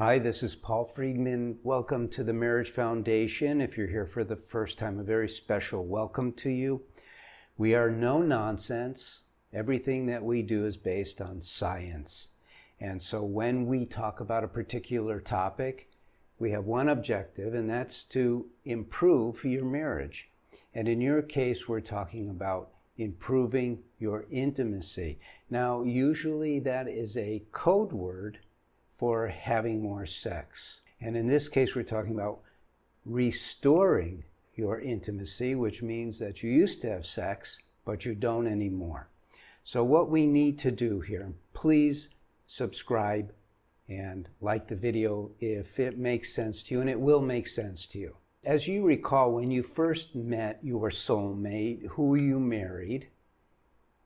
Hi, this is Paul Friedman. Welcome to the Marriage Foundation. If you're here for the first time, a very special welcome to you. We are no nonsense. Everything that we do is based on science. And so when we talk about a particular topic, we have one objective, and that's to improve your marriage. And in your case, we're talking about improving your intimacy. Now, usually that is a code word for having more sex. And in this case, we're talking about restoring your intimacy, which means that you used to have sex, but you don't anymore. So what we need to do here, please subscribe and like the video if it makes sense to you, and it will make sense to you. As you recall, when you first met your soulmate, who you married,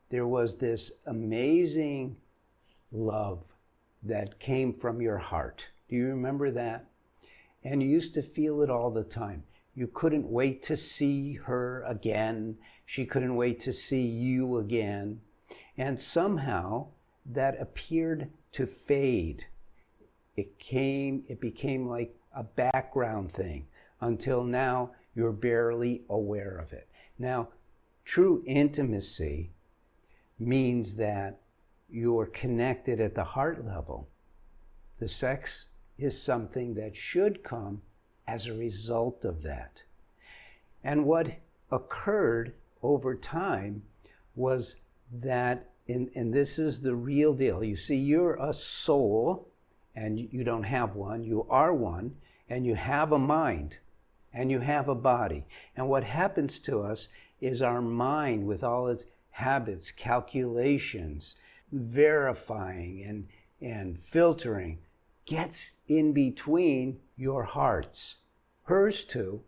there was this amazing love that came from your heart. Do you remember that? And you used to feel it all the time. You couldn't wait to see her again. She couldn't wait to see you again. And somehow that appeared to fade. It became like a background thing until now you're barely aware of it. Now, true intimacy means that you're connected at the heart level. The sex is something that should come as a result of that. And what occurred over time was that, and this is the real deal, you see, you're a soul, and you don't have one, you are one, and you have a mind, and you have a body. And what happens to us is our mind, with all its habits, calculations, verifying and filtering, gets in between your hearts. Hers too.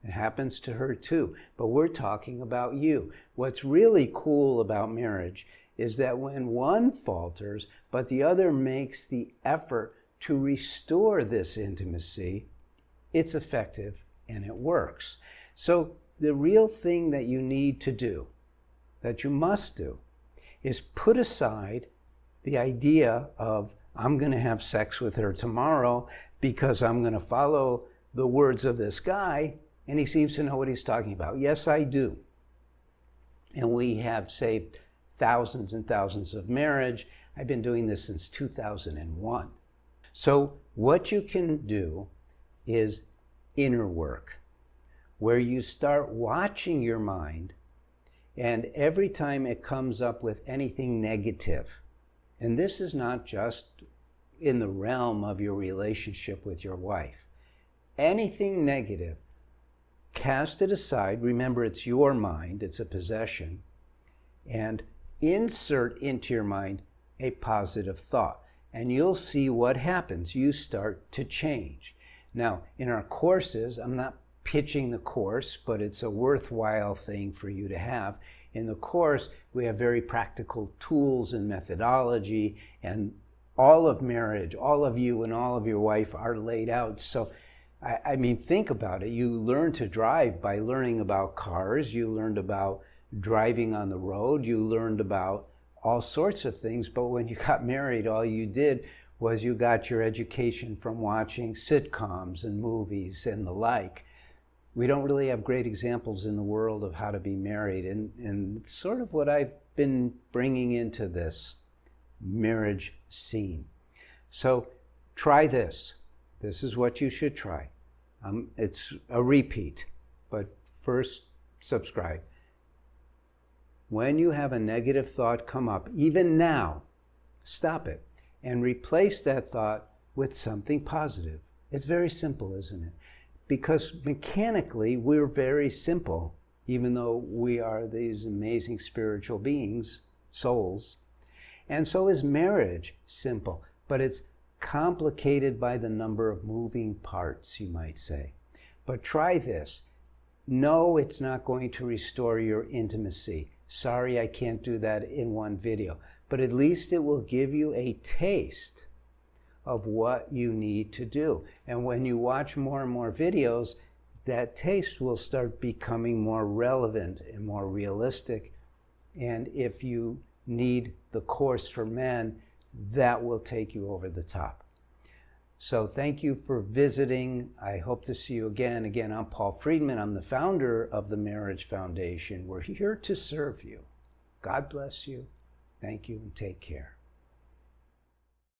It happens to her too. But we're talking about you. What's really cool about marriage is that when one falters, but the other makes the effort to restore this intimacy, it's effective and it works. So the real thing that you need to do, that you must do, is put aside the idea of, I'm going to have sex with her tomorrow because I'm going to follow the words of this guy and he seems to know what he's talking about. Yes, I do. And we have saved thousands and thousands of marriage. I've been doing this since 2001. So what you can do is inner work, where you start watching your mind, and every time it comes up with anything negative, and this is not just in the realm of your relationship with your wife, anything negative, cast it aside. Remember, it's your mind, it's a possession, and insert into your mind a positive thought, and you'll see what happens. You start to change. Now, in our courses, I'm not pitching the course, but it's a worthwhile thing for you to have. In the course, we have very practical tools and methodology, and all of marriage, all of you and all of your wife are laid out. So, I mean, think about it. You learn to drive by learning about cars. You learned about driving on the road. You learned about all sorts of things. But when you got married, all you did was you got your education from watching sitcoms and movies and the like. We don't really have great examples in the world of how to be married, and it's sort of what I've been bringing into this marriage scene. So try this. This is what you should try. It's a repeat, but first subscribe. When you have a negative thought come up, even now, stop it and replace that thought with something positive. It's very simple, isn't it? Because mechanically, we're very simple, even though we are these amazing spiritual beings, souls. And so is marriage simple, but it's complicated by the number of moving parts, you might say. But try this. No, it's not going to restore your intimacy. Sorry, I can't do that in one video. But at least it will give you a taste of what you need to do. And when you watch more and more videos, that taste will start becoming more relevant and more realistic. And if you need the course for men, that will take you over the top. So thank you for visiting. I hope to see you again. Again, I'm Paul Friedman. I'm the founder of the Marriage Foundation. We're here to serve you. God bless you. Thank you and take care.